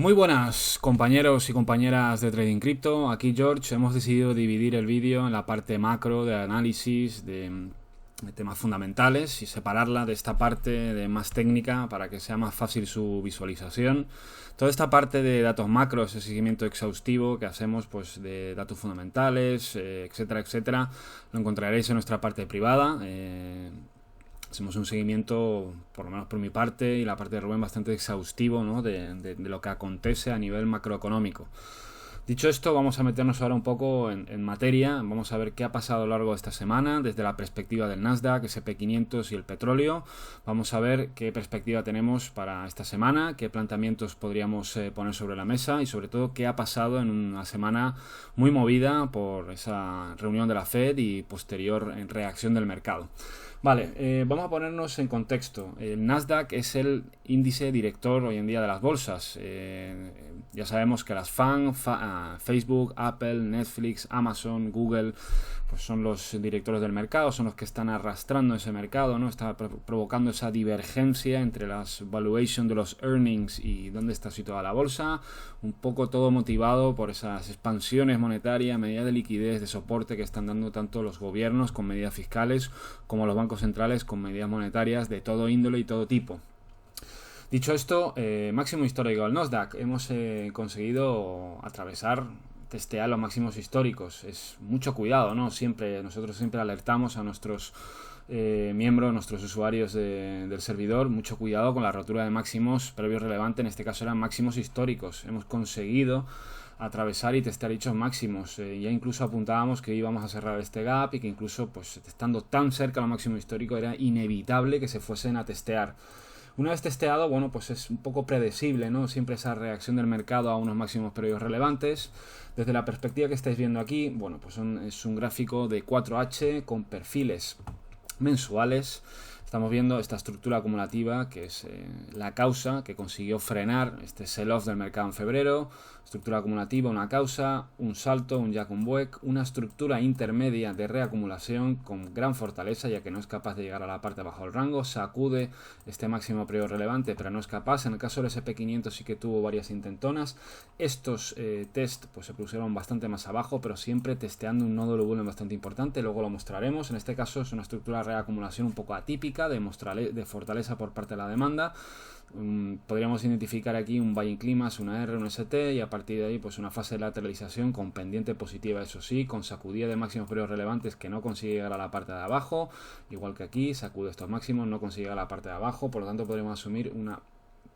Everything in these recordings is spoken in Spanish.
Muy buenas compañeros y compañeras de Trading Crypto, aquí George. Hemos decidido dividir el vídeo en la parte macro de análisis de temas fundamentales y separarla de esta parte de más técnica para que sea más fácil su visualización. Toda esta parte de datos macros, ese seguimiento exhaustivo que hacemos pues de datos fundamentales, etcétera, etcétera, lo encontraréis en nuestra parte privada. Hacemos un seguimiento, por lo menos por mi parte y la parte de Rubén, bastante exhaustivo, ¿no? de lo que acontece a nivel macroeconómico. Dicho esto, vamos a meternos ahora un poco en materia. Vamos a ver qué ha pasado a lo largo de esta semana desde la perspectiva del Nasdaq, S&P 500 y el petróleo. Vamos a ver qué perspectiva tenemos para esta semana, qué planteamientos podríamos poner sobre la mesa y sobre todo qué ha pasado en una semana muy movida por esa reunión de la Fed y posterior reacción del mercado. Vale, vamos a ponernos en contexto. El Nasdaq es el índice director hoy en día de las bolsas. Ya sabemos que las Facebook, Apple, Netflix, Amazon, Google, pues son los directores del mercado, son los que están arrastrando ese mercado, ¿no? Está provocando esa divergencia entre las valuation de los earnings y dónde está situada la bolsa. Un poco todo motivado por esas expansiones monetarias, medidas de liquidez, de soporte que están dando tanto los gobiernos con medidas fiscales como los bancos centrales con medidas monetarias de todo índole y todo tipo. Dicho esto, máximo histórico del Nasdaq. Hemos conseguido atravesar, testear los máximos históricos. Es mucho cuidado, ¿no? Nosotros siempre alertamos a nuestros miembros, nuestros usuarios del servidor, mucho cuidado con la rotura de máximos previos relevantes. En este caso eran máximos históricos. Hemos conseguido atravesar y testear dichos máximos. Ya incluso apuntábamos que íbamos a cerrar este gap y que incluso, pues estando tan cerca al máximo histórico, era inevitable que se fuesen a testear. Una vez testeado, bueno, pues es un poco predecible, ¿no? Siempre esa reacción del mercado a unos máximos previos relevantes. Desde la perspectiva que estáis viendo aquí, bueno, pues es un gráfico de 4H con perfiles mensuales. Estamos viendo esta estructura acumulativa que es la causa que consiguió frenar este sell-off del mercado en febrero. Estructura acumulativa, una causa, un salto, un Jack and Boek, una estructura intermedia de reacumulación con gran fortaleza ya que no es capaz de llegar a la parte bajo del rango, sacude este máximo previo relevante pero no es capaz. En el caso del S&P 500 sí que tuvo varias intentonas. Estos test pues se pusieron bastante más abajo pero siempre testeando un nodo de volumen bastante importante, luego lo mostraremos. En este caso es una estructura de reacumulación un poco atípica de fortaleza por parte de la demanda. Podríamos identificar aquí un buying climax, una R, un ST y a partir de ahí pues una fase de lateralización con pendiente positiva, eso sí, con sacudida de máximos previos relevantes que no consigue llegar a la parte de abajo, igual que aquí, sacude estos máximos, no consigue llegar a la parte de abajo, por lo tanto podríamos asumir una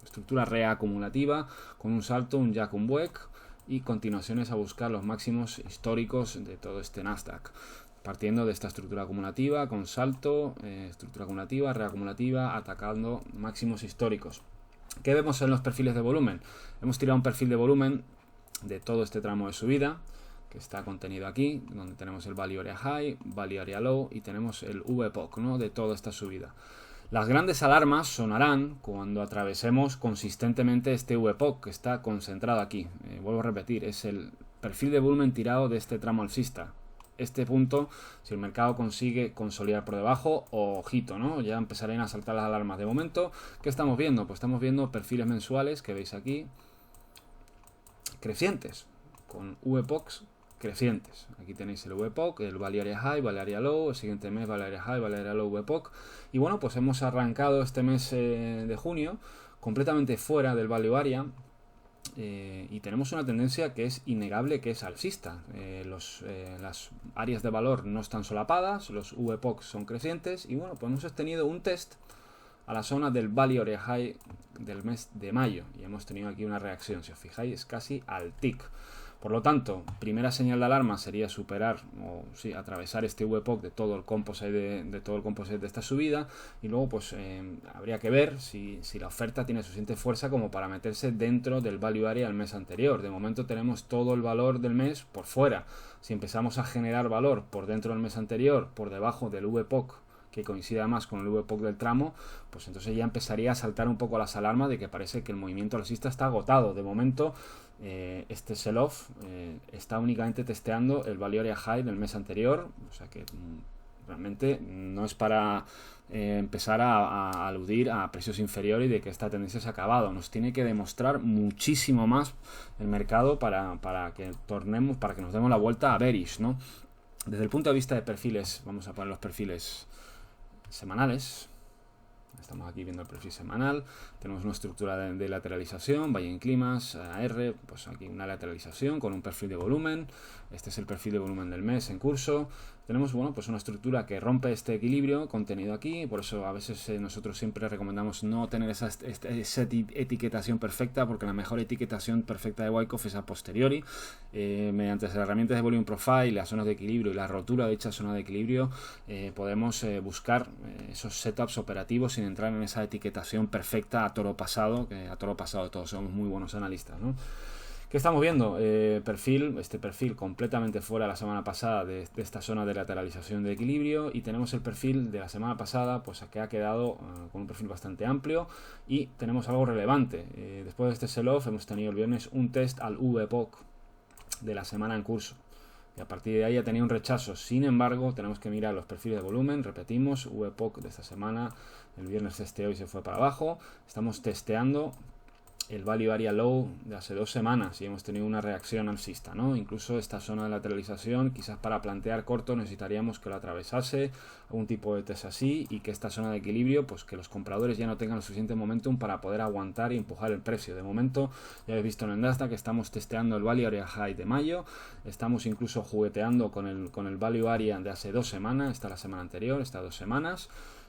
estructura reacumulativa con un salto, un Jack, un Boek y continuaciones a buscar los máximos históricos de todo este Nasdaq. Partiendo de esta estructura acumulativa, con salto, estructura acumulativa, reacumulativa, atacando máximos históricos. ¿Qué vemos en los perfiles de volumen? Hemos tirado un perfil de volumen de todo este tramo de subida, que está contenido aquí, donde tenemos el Value Area High, Value Area Low y tenemos el VPOC, ¿no? De toda esta subida. Las grandes alarmas sonarán cuando atravesemos consistentemente este VPOC que está concentrado aquí. Vuelvo a repetir, es el perfil de volumen tirado de este tramo alcista. Este punto, si el mercado consigue consolidar por debajo, ojito, ¿no? Ya empezarán a saltar las alarmas. De momento, ¿qué estamos viendo? Pues estamos viendo perfiles mensuales que veis aquí, crecientes, con VPOCs crecientes. Aquí tenéis el VPOC, el Value Area High, Value Area Low, el siguiente mes Value Area High, Value Area Low, VPOC. Y bueno, pues hemos arrancado este mes de junio completamente fuera del Value Area. Y tenemos una tendencia que es innegable, que es alcista. Las áreas de valor no están solapadas, los VPOC son crecientes y bueno, pues hemos tenido un test a la zona del Value Area High del mes de mayo y hemos tenido aquí una reacción, si os fijáis es casi al tick. Por lo tanto, primera señal de alarma sería superar o sí, atravesar este VPOC de todo el composite de esta subida y luego pues habría que ver si la oferta tiene suficiente fuerza como para meterse dentro del value area del mes anterior. De momento tenemos todo el valor del mes por fuera. Si empezamos a generar valor por dentro del mes anterior, por debajo del VPOC que coincida más con el VPOC del tramo, pues entonces ya empezaría a saltar un poco las alarmas de que parece que el movimiento alcista está agotado. De momento, este sell-off está únicamente testeando el Value Area High del mes anterior, o sea que Realmente no es para empezar a aludir a precios inferiores y de que esta tendencia se ha acabado. Nos tiene que demostrar muchísimo más el mercado para que tornemos, para que nos demos la vuelta a bearish, ¿no? Desde el punto de vista de perfiles, vamos a poner los perfiles semanales. Estamos aquí viendo el perfil semanal. Tenemos una estructura de lateralización, valle en climas, AR, pues aquí una lateralización con un perfil de volumen. Este es el perfil de volumen del mes en curso. Tenemos, bueno, pues una estructura que rompe este equilibrio contenido aquí. Por eso a veces nosotros siempre recomendamos no tener esa etiquetación perfecta, porque la mejor etiquetación perfecta de Wyckoff es a posteriori. Mediante las herramientas de volume profile, las zonas de equilibrio y la rotura de dicha zona de equilibrio, podemos buscar esos setups operativos sin entrar en esa etiquetación perfecta a toro pasado, que a toro pasado todos somos muy buenos analistas, ¿no? ¿Qué estamos viendo? Este perfil completamente fuera la semana pasada de esta zona de lateralización de equilibrio, y tenemos el perfil de la semana pasada, pues que ha quedado con un perfil bastante amplio, y tenemos algo relevante. Después de este sell-off hemos tenido el viernes un test al VPOC de la semana en curso, y a partir de ahí ha tenido un rechazo. Sin embargo, tenemos que mirar los perfiles de volumen. Repetimos, VPOC de esta semana, el viernes testeó y se fue para abajo. Estamos testeando el Value Area Low de hace 2 semanas y hemos tenido una reacción alcista, ¿no? Incluso esta zona de lateralización, quizás para plantear corto necesitaríamos que lo atravesase algún tipo de test así, y que esta zona de equilibrio, pues que los compradores ya no tengan el suficiente momentum para poder aguantar y empujar el precio. De momento, ya habéis visto en el Nasdaq que estamos testeando el Value Area High de mayo, estamos incluso jugueteando con el Value Area de hace 2 semanas, esta la semana anterior, estas 2 semanas,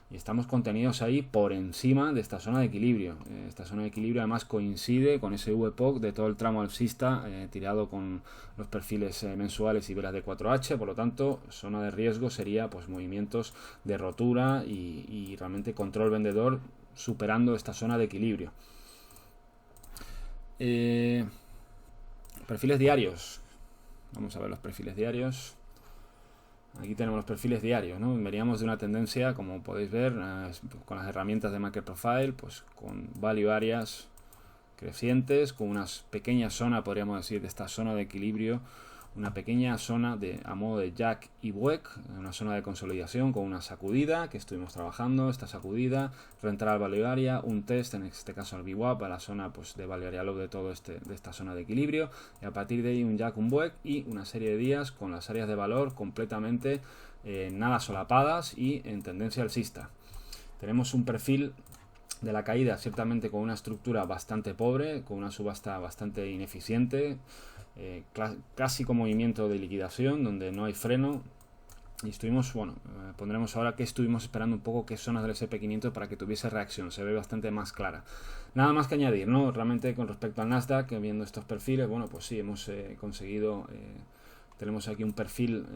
y estamos contenidos ahí por encima de esta zona de equilibrio. Esta zona de equilibrio además coincide con ese VPOC de todo el tramo alcista, tirado con los perfiles mensuales y velas de 4H. Por lo tanto, zona de riesgo sería pues movimientos de rotura y realmente control vendedor superando esta zona de equilibrio. Perfiles diarios. Vamos a ver los perfiles diarios. Aquí tenemos los perfiles diarios, ¿no? Veníamos de una tendencia, como podéis ver, con las herramientas de Market Profile, pues con value areas crecientes, con unas pequeñas zonas, podríamos decir, de esta zona de equilibrio, una pequeña zona a modo de Jack y Buek, una zona de consolidación con una sacudida que estuvimos trabajando, esta sacudida, reentrar al value area, un test, en este caso al VWAP, a la zona pues de value area low de todo de esta zona de equilibrio, y a partir de ahí un Jack, un Buek y una serie de días con las áreas de valor completamente nada solapadas y en tendencia alcista. Tenemos un perfil de la caída ciertamente con una estructura bastante pobre, con una subasta bastante ineficiente, clásico movimiento de liquidación donde no hay freno, y estuvimos, bueno, pondremos ahora que estuvimos esperando un poco qué zonas del SP500 para que tuviese reacción, se ve bastante más clara. Nada más que añadir, ¿no? Realmente con respecto al Nasdaq, viendo estos perfiles, bueno, pues sí, hemos conseguido, tenemos aquí un perfil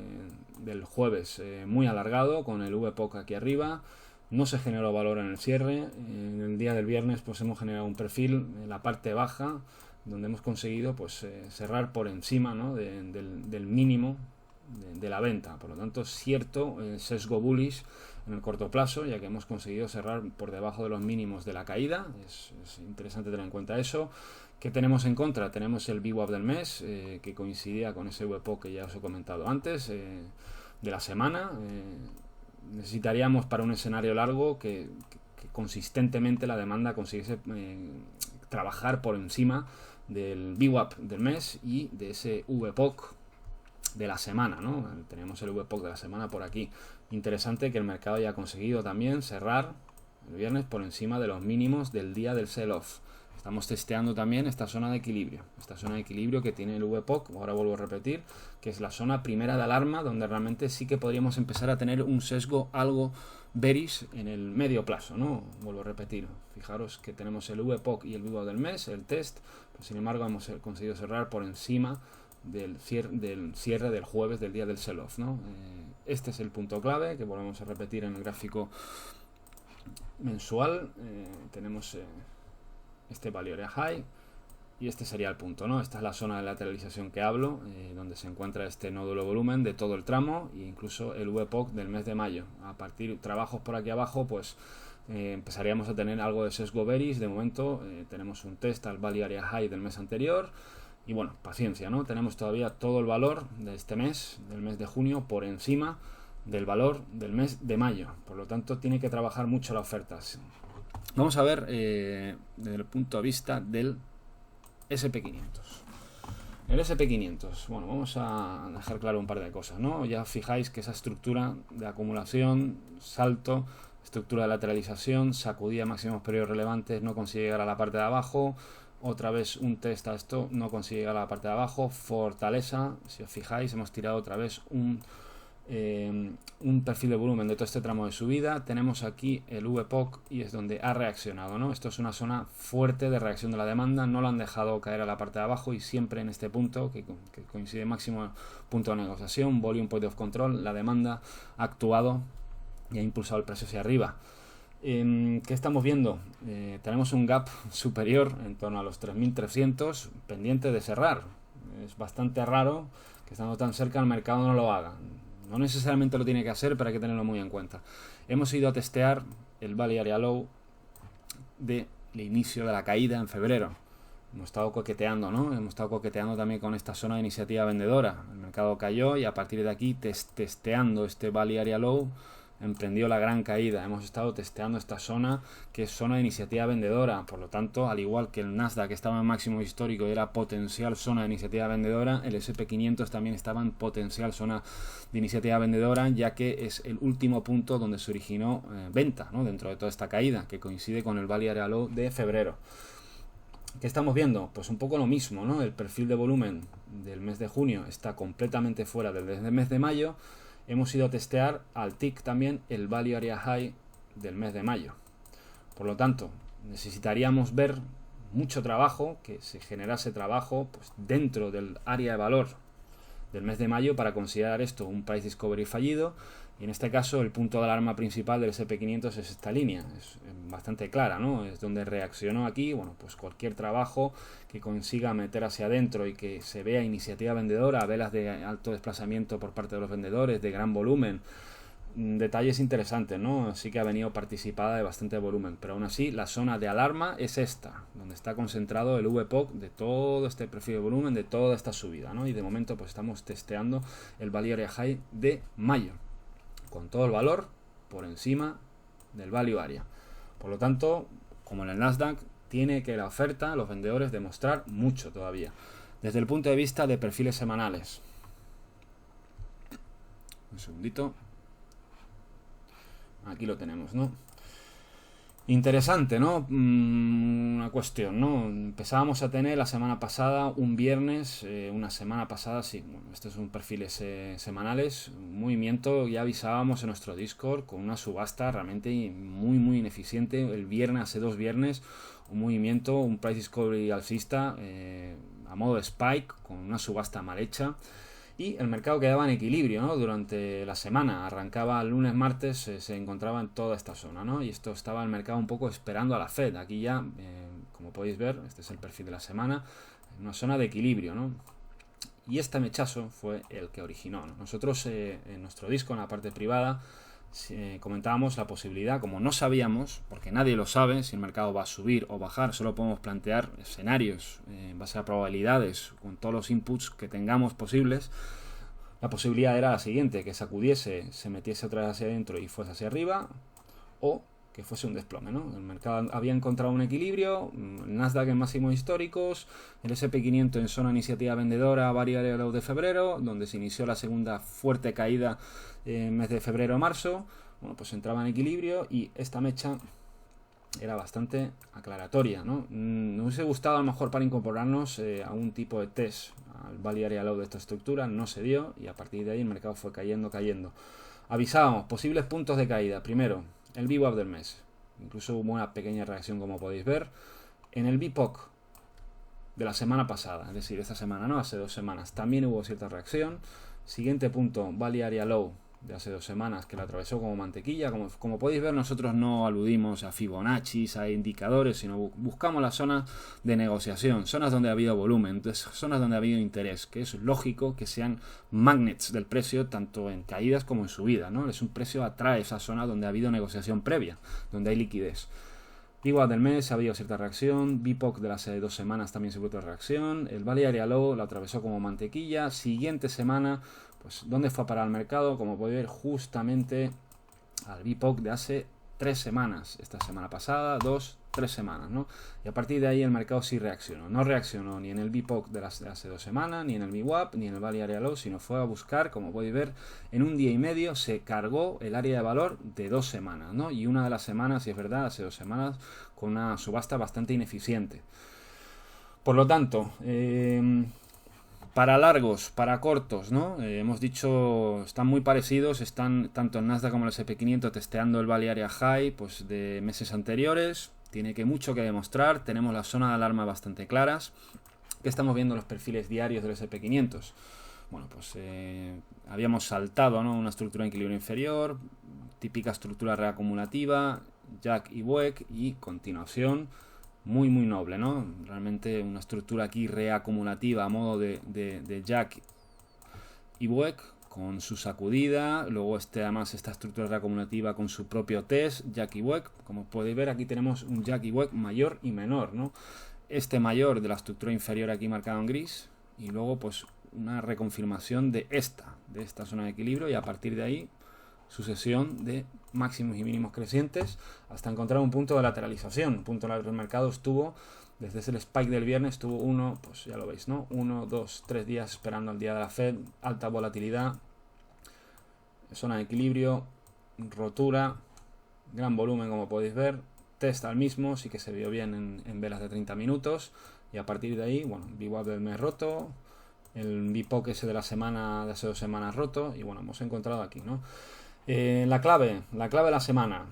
del jueves muy alargado con el VPOC aquí arriba. No se generó valor en el cierre. En el día del viernes pues hemos generado un perfil en la parte baja donde hemos conseguido pues cerrar por encima, ¿no? del mínimo de la venta. Por lo tanto, cierto sesgo bullish en el corto plazo, ya que hemos conseguido cerrar por debajo de los mínimos de la caída. Es interesante tener en cuenta eso. ¿Qué tenemos en contra? Tenemos el VWAP del mes, que coincidía con ese VPOC que ya os he comentado antes, de la semana. Necesitaríamos para un escenario largo que consistentemente la demanda consiguiese trabajar por encima del VWAP del mes y de ese VPOC de la semana, ¿no? Tenemos el VPOC de la semana por aquí. Interesante que el mercado haya conseguido también cerrar el viernes por encima de los mínimos del día del sell-off. Estamos testeando también esta zona de equilibrio. Esta zona de equilibrio que tiene el VPOC, ahora vuelvo a repetir, que es la zona primera de alarma, donde realmente sí que podríamos empezar a tener un sesgo algo bearish en el medio plazo, ¿no? Vuelvo a repetir. Fijaros que tenemos el VPOC y el VWAP del mes, el test, pero sin embargo hemos conseguido cerrar por encima del cierre del jueves del día del sell-off, ¿no? Este es el punto clave que volvemos a repetir en el gráfico mensual. Tenemos este value area high y este sería el punto, ¿no? Esta es la zona de lateralización que hablo, donde se encuentra este nódulo volumen de todo el tramo e incluso el VPOC del mes de mayo. A partir de trabajos por aquí abajo, pues empezaríamos a tener algo de sesgo bearish. De momento tenemos un test al value area high del mes anterior. Y bueno, paciencia, ¿no? Tenemos todavía todo el valor de este mes, del mes de junio, por encima del valor del mes de mayo. Por lo tanto, tiene que trabajar mucho la oferta. Vamos a ver desde el punto de vista del SP500. El SP500, bueno, vamos a dejar claro un par de cosas, ¿no? Ya fijáis que esa estructura de acumulación, salto, estructura de lateralización, sacudida máximos periodos relevantes, no consigue llegar a la parte de abajo, otra vez un test a esto, no consigue llegar a la parte de abajo, fortaleza, si os fijáis, hemos tirado otra vez un perfil de volumen de todo este tramo de subida. Tenemos aquí el VPOC y es donde ha reaccionado, ¿no? Esto es una zona fuerte de reacción de la demanda, no lo han dejado caer a la parte de abajo y siempre en este punto que coincide máximo punto de negociación, volume point of control, la demanda ha actuado y ha impulsado el precio hacia arriba. ¿Qué estamos viendo? Tenemos un gap superior en torno a los 3.300 pendiente de cerrar. Es bastante raro que estando tan cerca el mercado no lo haga. No necesariamente lo tiene que hacer, pero hay que tenerlo muy en cuenta. Hemos ido a testear el Value Area Low del inicio de la caída en febrero. Hemos estado coqueteando, ¿no? Hemos estado coqueteando también con esta zona de iniciativa vendedora. El mercado cayó y a partir de aquí, testeando este Value Area Low, emprendió la gran caída. Hemos estado testeando esta zona que es zona de iniciativa vendedora. Por lo tanto, al igual que el Nasdaq que estaba en máximo histórico y era potencial zona de iniciativa vendedora, el SP500 también estaba en potencial zona de iniciativa vendedora, ya que es el último punto donde se originó venta, ¿no? Dentro de toda esta caída, que coincide con el Value Area Low de febrero. ¿Qué estamos viendo? Pues un poco lo mismo, ¿no? El perfil de volumen del mes de junio está completamente fuera del mes de mayo. Hemos ido a testear al tick también el Value Area High del mes de mayo. Por lo tanto, necesitaríamos ver mucho trabajo, que se generase trabajo pues, dentro del área de valor del mes de mayo para considerar esto un price discovery fallido. Y en este caso el punto de alarma principal del SP500 es esta línea, es bastante clara, ¿no? Es donde reaccionó aquí. Bueno, pues cualquier trabajo que consiga meter hacia adentro y que se vea iniciativa vendedora, velas de alto desplazamiento por parte de los vendedores, de gran volumen, detalles interesantes, ¿no? Sí que ha venido participada de bastante volumen, pero aún así la zona de alarma es esta, donde está concentrado el VPOC de todo este perfil de volumen, de toda esta subida, ¿no? Y de momento pues estamos testeando el Value Area High de mayo, con todo el valor por encima del Value Area. Por lo tanto, como en el Nasdaq, tiene que la oferta, los vendedores, demostrar mucho todavía. Desde el punto de vista de perfiles semanales. Un segundito. Aquí lo tenemos, ¿no? Interesante, ¿no? Una cuestión, ¿no? Empezábamos a tener la semana pasada, un viernes, una semana pasada, sí, bueno, estos son perfiles semanales, un movimiento, ya avisábamos en nuestro Discord, con una subasta realmente muy ineficiente, el viernes, hace 2 viernes, un movimiento, un price discovery alcista, a modo de spike, con una subasta mal hecha. Y el mercado quedaba en equilibrio, ¿no? Durante la semana, arrancaba el lunes, martes, se encontraba en toda esta zona, ¿no? Y esto estaba el mercado un poco esperando a la Fed. Aquí ya, como podéis ver, este es el perfil de la semana, en una zona de equilibrio, ¿no? Y este mechazo fue el que originó, ¿no? Nosotros en nuestro disco, en la parte privada, comentábamos la posibilidad, como no sabíamos, porque nadie lo sabe, si el mercado va a subir o bajar, solo podemos plantear escenarios en base a probabilidades, con todos los inputs que tengamos posibles. La posibilidad era la siguiente, que sacudiese, se metiese otra vez hacia adentro y fuese hacia arriba, o que fuese un desplome, ¿no? El mercado había encontrado un equilibrio, el Nasdaq en máximos históricos, el SP500 en zona de iniciativa vendedora, Value Area Low de febrero, donde se inició la segunda fuerte caída en mes de febrero-marzo. Bueno, pues entraba en equilibrio y esta mecha era bastante aclaratoria, ¿no? Nos hubiese gustado a lo mejor para incorporarnos a un tipo de test al Value Area Low de esta estructura, no se dio y a partir de ahí el mercado fue cayendo. Avisábamos, posibles puntos de caída. Primero, el VWAP del mes. Incluso hubo una pequeña reacción, como podéis ver. En el VPOC de la semana pasada, es decir, esta semana, no, hace 2 semanas, también hubo cierta reacción. Siguiente punto, Value Area Low de hace 2 semanas, que la atravesó como mantequilla. Como podéis ver, nosotros no aludimos a Fibonacci, a indicadores, sino buscamos las zonas de negociación, zonas donde ha habido volumen, entonces zonas donde ha habido interés, que es lógico que sean magnets del precio, tanto en caídas como en subidas, ¿no? Es un precio atrae esa zona donde ha habido negociación previa, donde hay liquidez. VWAP del mes ha habido cierta reacción, VPOC de las 2 semanas también se hubo otra reacción, el Value Area Low la atravesó como mantequilla. Siguiente semana, Pues, ¿dónde fue a parar el mercado? Como podéis ver, justamente al VPOC de hace 3 semanas. Esta semana pasada, 3 semanas, ¿no? Y a partir de ahí el mercado sí reaccionó. No reaccionó ni en el VPOC de hace 2 semanas, ni en el VWAP, ni en el Value Area Low, sino fue a buscar, como podéis ver, en un día y medio se cargó el área de valor de 2 semanas, ¿no? Y una de las semanas, si es verdad, hace 2 semanas, con una subasta bastante ineficiente. Por lo tanto, para largos, para cortos, ¿no? Hemos dicho, están muy parecidos, están tanto el Nasdaq como el S&P 500 testeando el Value Area High pues, de meses anteriores. Tiene mucho que demostrar, tenemos las zonas de alarma bastante claras. ¿Qué estamos viendo en los perfiles diarios del S&P 500? Bueno, pues habíamos saltado, ¿no? Una estructura de equilibrio inferior, típica estructura reacumulativa, Jack y Boeck, y continuación muy noble, ¿no? Realmente una estructura aquí reacumulativa a modo de Jack y Boeck con su sacudida, luego además esta estructura reacumulativa con su propio test, Jack y Boeck. Como podéis ver, aquí tenemos un Jack y Boeck mayor y menor, ¿no? Este mayor de la estructura inferior aquí marcado en gris, y luego pues una reconfirmación de esta zona de equilibrio, y a partir de ahí sucesión de máximos y mínimos crecientes hasta encontrar un punto de lateralización. Un punto del mercado estuvo, desde el spike del viernes, estuvo pues ya lo veis, ¿no? 1, 2, 3 días esperando el día de la Fed, alta volatilidad, zona de equilibrio, rotura, gran volumen como podéis ver, test al mismo, sí que se vio bien en velas de 30 minutos, y a partir de ahí, bueno, VWAP del mes roto, el VPOC ese de la semana, de hace 2 semanas roto, y bueno, hemos encontrado aquí, ¿no? La clave de la semana,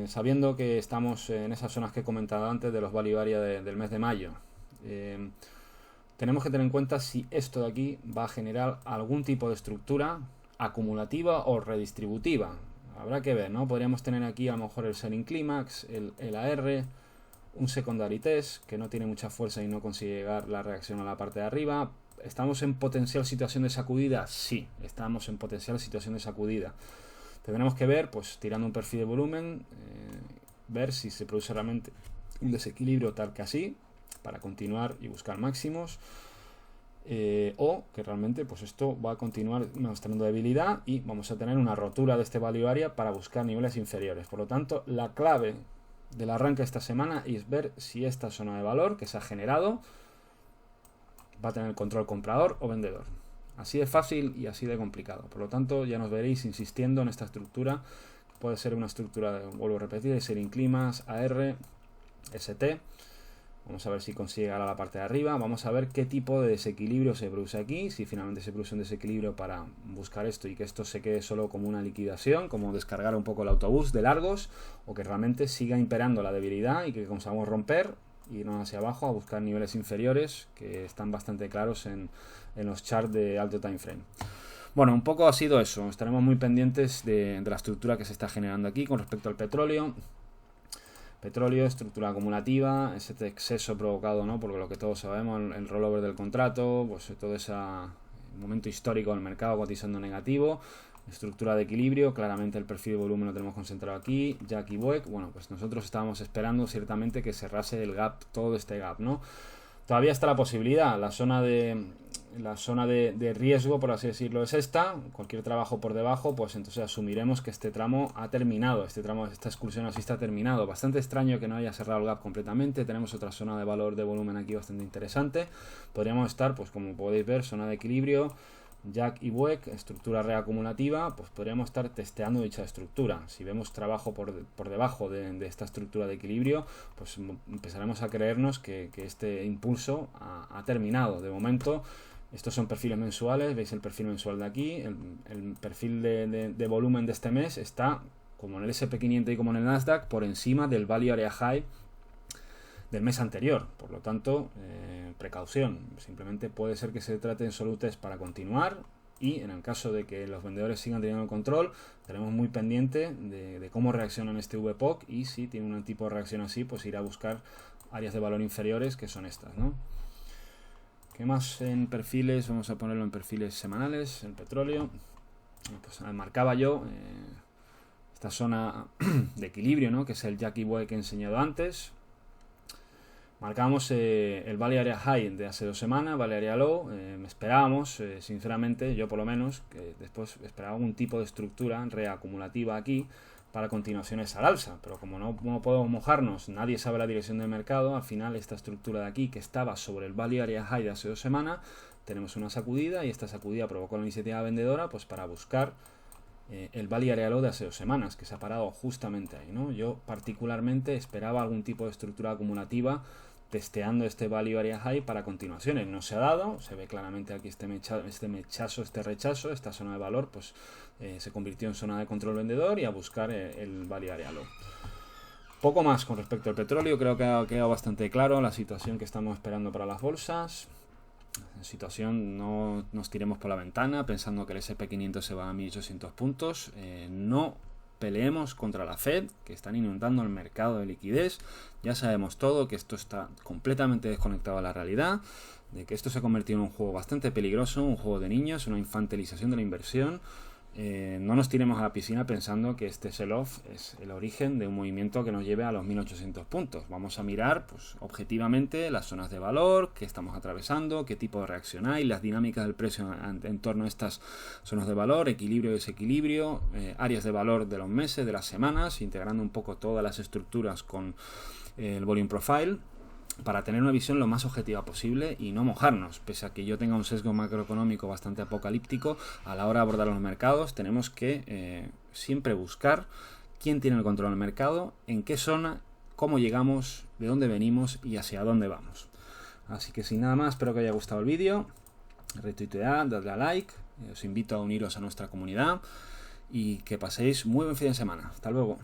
sabiendo que estamos en esas zonas que he comentado antes de los Value Area del mes de mayo, tenemos que tener en cuenta si esto de aquí va a generar algún tipo de estructura acumulativa o redistributiva. Habrá que ver, ¿no? Podríamos tener aquí a lo mejor el Selling Climax, el AR, un Secondary Test que no tiene mucha fuerza y no consigue llegar la reacción a la parte de arriba. ¿Estamos en potencial situación de sacudida? Sí, estamos en potencial situación de sacudida. Tendremos que ver, pues tirando un perfil de volumen, ver si se produce realmente un desequilibrio tal que así, para continuar y buscar máximos, o que realmente pues esto va a continuar mostrando debilidad y vamos a tener una rotura de este value area para buscar niveles inferiores. Por lo tanto, la clave del arranque de esta semana es ver si esta zona de valor que se ha generado va a tener el control comprador o vendedor. Así de fácil y así de complicado. Por lo tanto, ya nos veréis insistiendo en esta estructura. Puede ser una estructura, vuelvo a repetir, de Selling Climax, AR, ST. Vamos a ver si consigue llegar a la parte de arriba. Vamos a ver qué tipo de desequilibrio se produce aquí. Si finalmente se produce un desequilibrio para buscar esto y que esto se quede solo como una liquidación, como descargar un poco el autobús de largos, o que realmente siga imperando la debilidad y que consigamos romper, irnos hacia abajo a buscar niveles inferiores que están bastante claros en los charts de alto time frame. Bueno, un poco ha sido eso. Estaremos muy pendientes de la estructura que se está generando aquí con respecto al petróleo. Petróleo, estructura acumulativa, ese exceso provocado, ¿no? Porque lo que todos sabemos, el rollover del contrato, pues todo ese momento histórico del mercado cotizando negativo. Estructura de equilibrio, claramente el perfil de volumen lo tenemos concentrado aquí, Jack y Boeck. Bueno, pues nosotros estábamos esperando ciertamente que cerrase el gap, todo este gap, ¿no? Todavía está la posibilidad, la zona de riesgo, por así decirlo, es esta. Cualquier trabajo por debajo, pues entonces asumiremos que este tramo ha terminado, esta exclusión alcista ha terminado. Bastante extraño que no haya cerrado el gap completamente. Tenemos otra zona de valor de volumen aquí bastante interesante. Podríamos estar, pues como podéis ver, zona de equilibrio, Jack y Boeck, estructura reacumulativa, pues podríamos estar testeando dicha estructura. Si vemos trabajo por debajo de esta estructura de equilibrio, pues empezaremos a creernos que este impulso ha terminado. De momento, estos son perfiles mensuales, veis el perfil mensual de aquí, el perfil de volumen de este mes está, como en el S&P 500 y como en el Nasdaq, por encima del Value Area High del mes anterior. Por lo tanto, precaución. Simplemente puede ser que se trate en solo test para continuar, y en el caso de que los vendedores sigan teniendo el control, estaremos muy pendientes de cómo reaccionan este VPOC, y si tiene un tipo de reacción así, pues ir a buscar áreas de valor inferiores, que son estas, ¿no? ¿Qué más en perfiles? Vamos a ponerlo en perfiles semanales, el petróleo. Pues marcaba yo esta zona de equilibrio, ¿no? Que es el Jack y Boeck que he enseñado antes. Marcamos el Value Area High de hace 2 semanas, Value Area Low. Esperábamos, sinceramente, yo por lo menos, que después esperaba algún tipo de estructura reacumulativa aquí para continuaciones al alza, pero como no podemos mojarnos, nadie sabe la dirección del mercado, al final esta estructura de aquí que estaba sobre el Value Area High de hace 2 semanas, tenemos una sacudida y esta sacudida provocó la iniciativa vendedora pues para buscar el Value Area Low de hace 2 semanas, que se ha parado justamente ahí, ¿no? Yo particularmente esperaba algún tipo de estructura acumulativa testeando este Value Area High para continuaciones. No se ha dado, se ve claramente aquí este rechazo, esta zona de valor, pues se convirtió en zona de control vendedor y a buscar el Value Area Low. Poco más con respecto al petróleo, creo que ha quedado bastante claro la situación que estamos esperando para las bolsas. Situación, no nos tiremos por la ventana pensando que el S&P500 se va a 1800 puntos. No peleemos contra la Fed, que están inundando el mercado de liquidez. Ya sabemos todo, que esto está completamente desconectado de la realidad, de que esto se ha convertido en un juego bastante peligroso, un juego de niños, una infantilización de la inversión. No nos tiremos a la piscina pensando que este sell-off es el origen de un movimiento que nos lleve a los 1800 puntos. Vamos a mirar pues, objetivamente las zonas de valor que estamos atravesando, qué tipo de reacción hay, las dinámicas del precio en torno a estas zonas de valor, equilibrio y desequilibrio, áreas de valor de los meses, de las semanas, integrando un poco todas las estructuras con el volume profile, para tener una visión lo más objetiva posible y no mojarnos. Pese a que yo tenga un sesgo macroeconómico bastante apocalíptico, a la hora de abordar los mercados tenemos que siempre buscar quién tiene el control del mercado, en qué zona, cómo llegamos, de dónde venimos y hacia dónde vamos. Así que sin nada más, espero que haya gustado el vídeo. Retuitead, dadle a like, os invito a uniros a nuestra comunidad y que paséis muy buen fin de semana. Hasta luego.